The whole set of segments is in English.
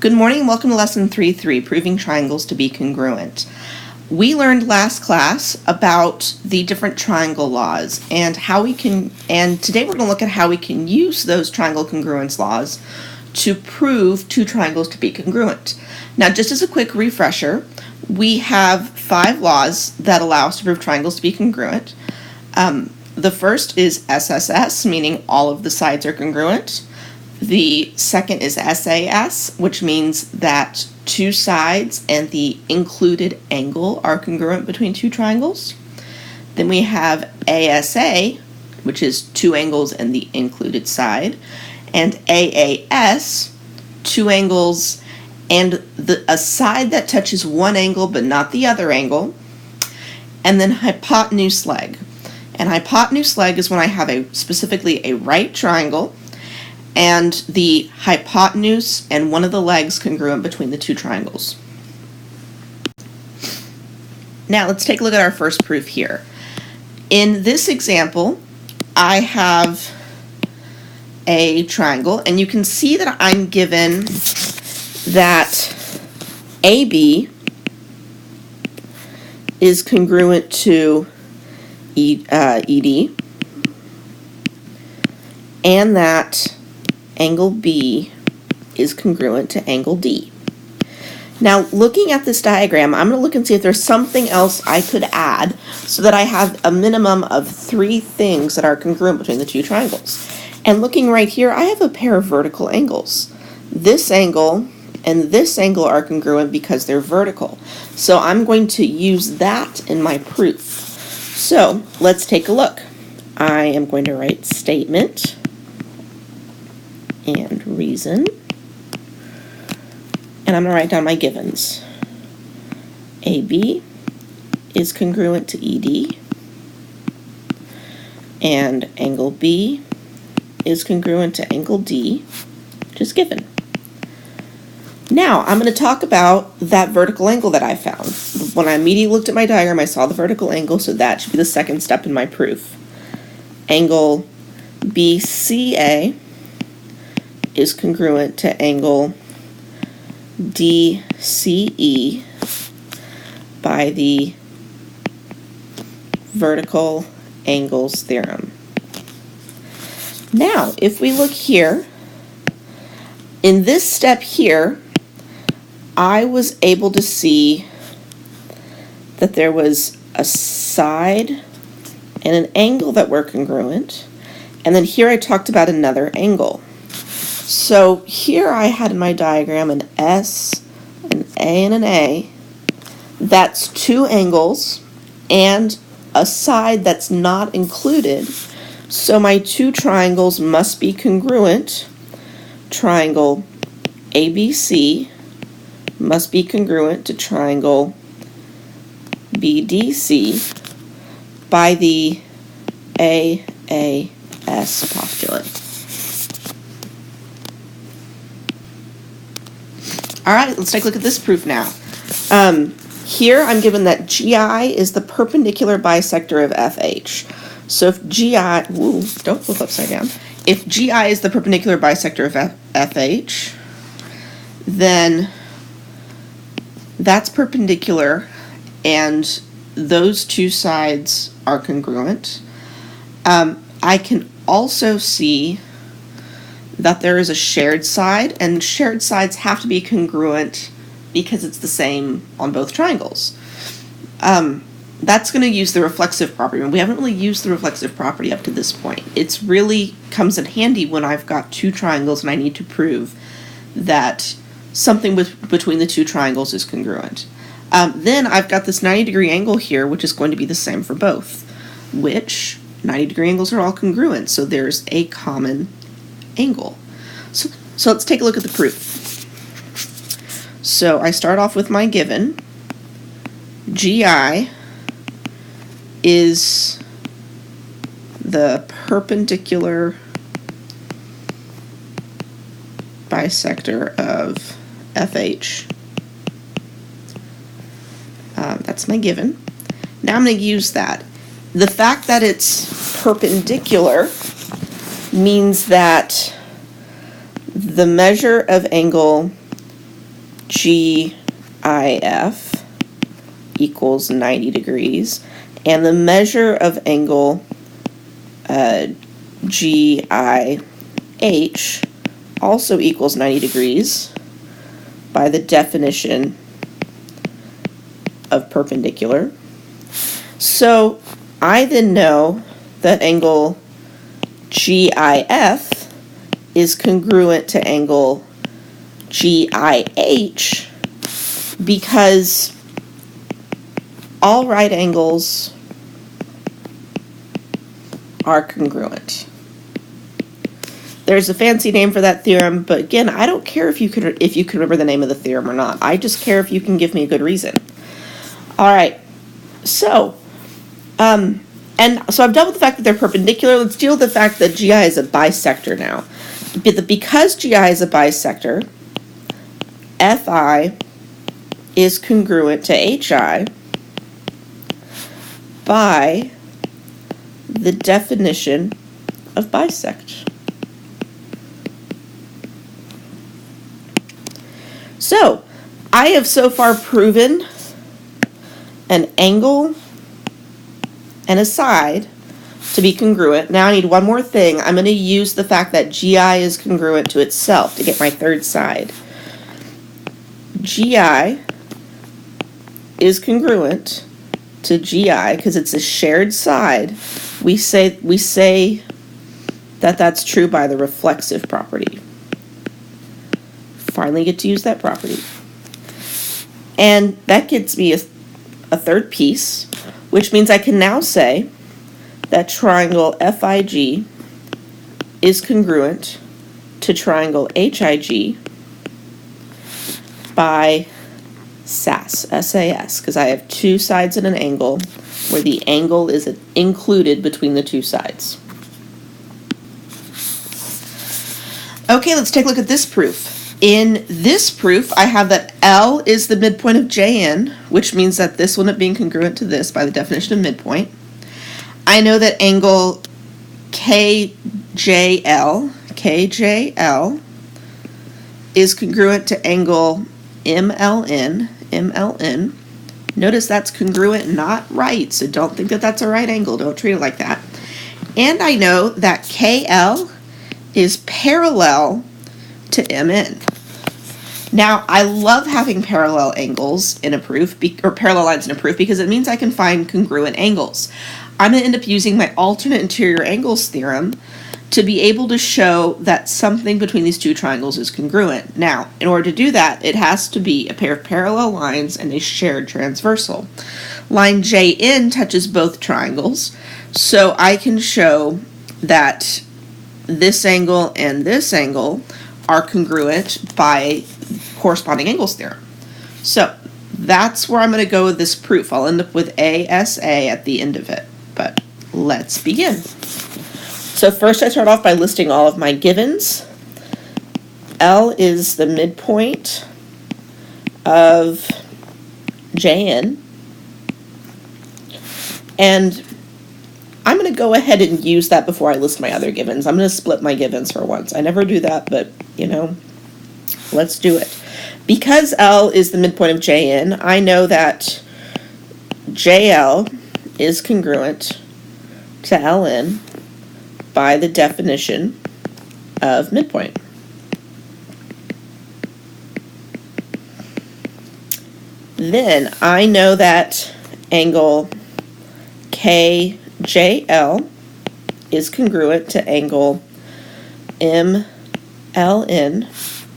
Good morning, welcome to lesson 3.3, proving triangles to be congruent. We learned last class about the different triangle laws and today we're going to look at how we can use those triangle congruence laws to prove two triangles to be congruent. Now, just as a quick refresher, we have 5 laws that allow us to prove triangles to be congruent. The first is SSS, meaning all of the sides are congruent. The second is SAS, which means that two sides and the included angle are congruent between two triangles. Then we have ASA, which is two angles and the included side, and AAS, two angles and a side that touches one angle but not the other angle, and then hypotenuse leg. And hypotenuse leg is when I have specifically a right triangle and the hypotenuse and one of the legs congruent between the two triangles. Now let's take a look at our first proof here. In this example, I have a triangle, and you can see that I'm given that AB is congruent to ED, and that angle B is congruent to angle D. Now, looking at this diagram, I'm going to look and see if there's something else I could add so that I have a minimum of 3 things that are congruent between the two triangles. And looking right here, I have a pair of vertical angles. This angle and this angle are congruent because they're vertical. So I'm going to use that in my proof. So let's take a look. I am going to write statement and reason, and I'm going to write down my givens. AB is congruent to ED, and angle B is congruent to angle D, which is given. Now, I'm going to talk about that vertical angle that I found. When I immediately looked at my diagram, I saw the vertical angle, so that should be the second step in my proof. Angle BCA is congruent to angle DCE by the vertical angles theorem. Now, if we look here, in this step here, I was able to see that there was a side and an angle that were congruent, and then here I talked about another angle. So here I had in my diagram an S, an A, and an A. That's 2 angles and a side that's not included. So my 2 triangles must be congruent. Triangle ABC must be congruent to triangle BDC by the AAS postulate. All right, let's take a look at this proof now. Here I'm given that GI is the perpendicular bisector of FH. So if GI, don't look upside down. If GI is the perpendicular bisector of FH, then that's perpendicular and those 2 sides are congruent. I can also see that there is a shared side, and shared sides have to be congruent because it's the same on both triangles. That's going to use the reflexive property, and we haven't really used the reflexive property up to this point. It's really comes in handy when I've got 2 triangles and I need to prove that something between the 2 triangles is congruent. Then I've got this 90-degree angle here, which is going to be the same for both, which 90-degree angles are all congruent, so there's a common angle. So let's take a look at the proof. So I start off with my given. GI is the perpendicular bisector of FH. That's my given. Now I'm going to use that. The fact that it's perpendicular means that the measure of angle GIF equals 90 degrees, and the measure of angle GIH also equals 90 degrees by the definition of perpendicular. So I then know that angle GIF is congruent to angle GIH because all right angles are congruent. There's a fancy name for that theorem, but again, I don't care if you can remember the name of the theorem or not. I just care if you can give me a good reason. All right, so I've dealt with the fact that they're perpendicular. Let's deal with the fact that GI is a bisector now. Because GI is a bisector, FI is congruent to HI by the definition of bisect. So, I have so far proven an angle and a side to be congruent. Now I need one more thing. I'm going to use the fact that GI is congruent to itself to get my third side. GI is congruent to GI because it's a shared side. We say that that's true by the reflexive property. Finally get to use that property. And that gets me a third piece, which means I can now say that triangle FIG is congruent to triangle HIG by SAS, SAS, because I have two sides in an angle where the angle is included between the two sides. Okay, let's take a look at this proof. In this proof, I have that L is the midpoint of JN, which means that this will end up being congruent to this by the definition of midpoint. I know that angle KJL is congruent to angle MLN. Notice that's congruent, not right, so don't think that that's a right angle. Don't treat it like that. And I know that KL is parallel to MN. Now, I love having parallel angles in a proof, or parallel lines in a proof, because it means I can find congruent angles. I'm going to end up using my alternate interior angles theorem to be able to show that something between these two triangles is congruent. Now, in order to do that, it has to be a pair of parallel lines and a shared transversal. Line JN touches both triangles, so I can show that this angle and this angle are congruent by corresponding angles theorem. So that's where I'm going to go with this proof. I'll end up with ASA at the end of it, but let's begin. So first I start off by listing all of my givens. L is the midpoint of JN, and I'm going to go ahead and use that before I list my other givens. I'm going to split my givens for once. I never do that, but, let's do it. Because L is the midpoint of JN, I know that JL is congruent to LN by the definition of midpoint. Then I know that angle KJL is congruent to angle MLN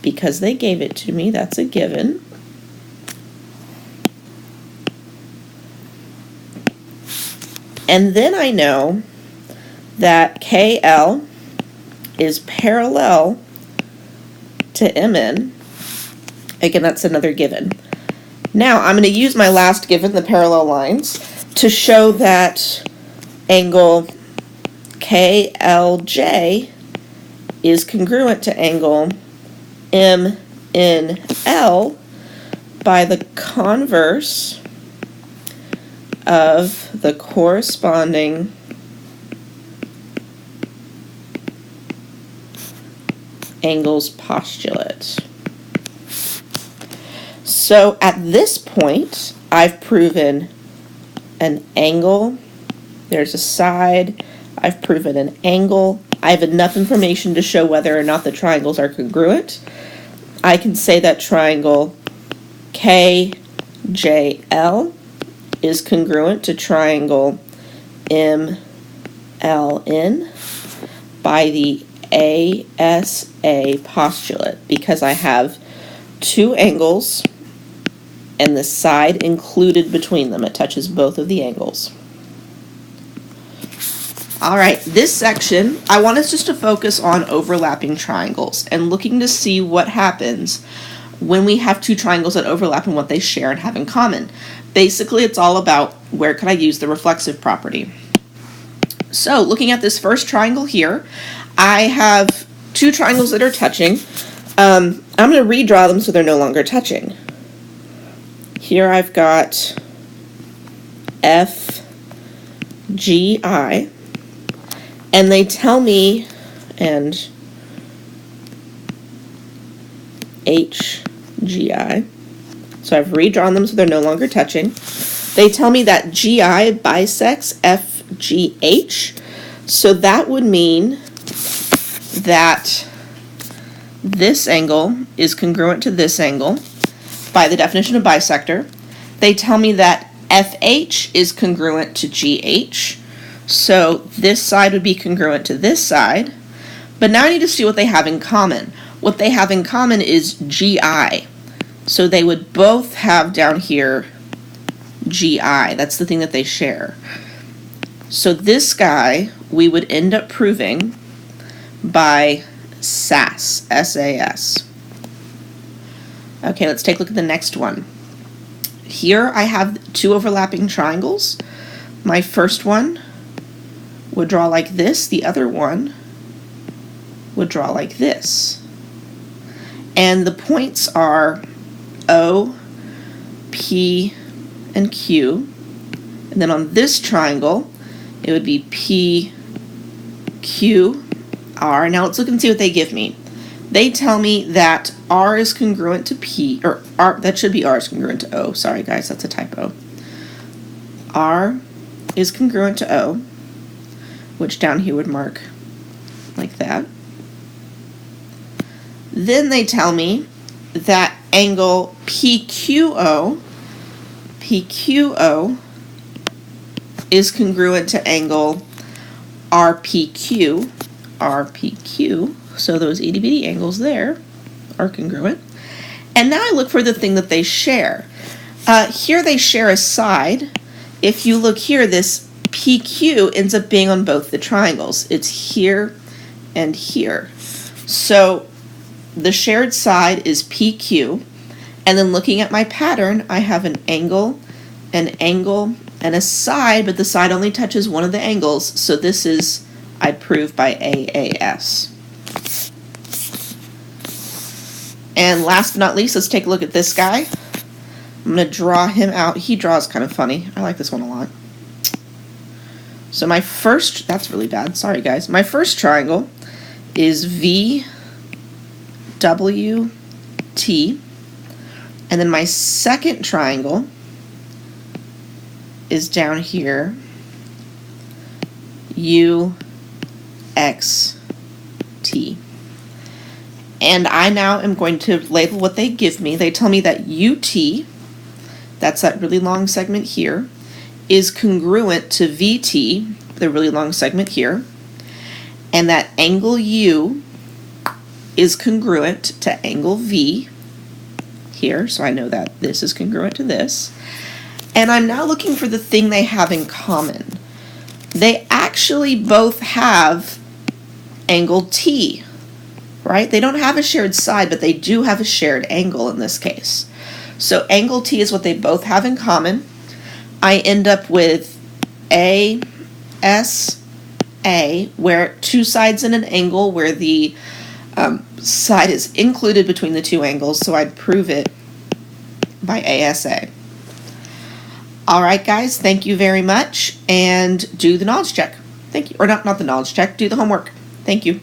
because they gave it to me. That's a given. And then I know that KL is parallel to MN. Again, that's another given. Now I'm going to use my last given, the parallel lines, to show that angle KLJ is congruent to angle MNL by the converse of the corresponding angles postulate. So at this point, I've proven an angle. There's a side. I've proven an angle. I have enough information to show whether or not the triangles are congruent. I can say that triangle KJL is congruent to triangle MLN by the ASA postulate, because I have two angles and the side included between them. It touches both of the angles. All right, this section, I want us just to focus on overlapping triangles and looking to see what happens when we have two triangles that overlap and what they share and have in common. Basically, it's all about where could I use the reflexive property. So, looking at this first triangle here, I have two triangles that are touching. I'm going to redraw them so they're no longer touching. Here I've got FGI. And they tell me, and HGI, so I've redrawn them so they're no longer touching. They tell me that GI bisects FGH, so that would mean that this angle is congruent to this angle by the definition of bisector. They tell me that FH is congruent to GH, so this side would be congruent to this side. But now I need to see what they have in common. What they have in common is GI. So they would both have down here GI. That's the thing that they share. So this guy we would end up proving by SAS, S-A-S. Okay, let's take a look at the next one. Here I have two overlapping triangles. My first one would draw like this, the other one would draw like this. And the points are O, P, and Q. And then on this triangle, it would be P, Q, R. Now let's look and see what they give me. They tell me that R is congruent to P, or R, that should be R is congruent to O. Sorry guys, that's a typo. R is congruent to O, which down here would mark like that. Then they tell me that angle PQO is congruent to angle RPQ, so those itty bitty angles there are congruent. And now I look for the thing that they share. Here they share a side. If you look here, this PQ ends up being on both the triangles. It's here and here. So the shared side is PQ, and then looking at my pattern, I have an angle, and a side, but the side only touches one of the angles, so this is, I'd prove by AAS. And last but not least, let's take a look at this guy. I'm going to draw him out. He draws kind of funny. I like this one a lot. So my first, that's really bad, sorry guys. My first triangle is VWT, and then my second triangle is down here, UXT. And I now am going to label what they give me. They tell me that UT, that's that really long segment here, is congruent to VT, the really long segment here, and that angle U is congruent to angle V here, so I know that this is congruent to this. And I'm now looking for the thing they have in common. They actually both have angle T, right? They don't have a shared side, but they do have a shared angle in this case. So angle T is what they both have in common. I end up with ASA, where two sides in an angle where the side is included between the two angles, so I'd prove it by ASA. All right, guys, thank you very much, and do the knowledge check. Thank you. Or not the knowledge check, do the homework. Thank you.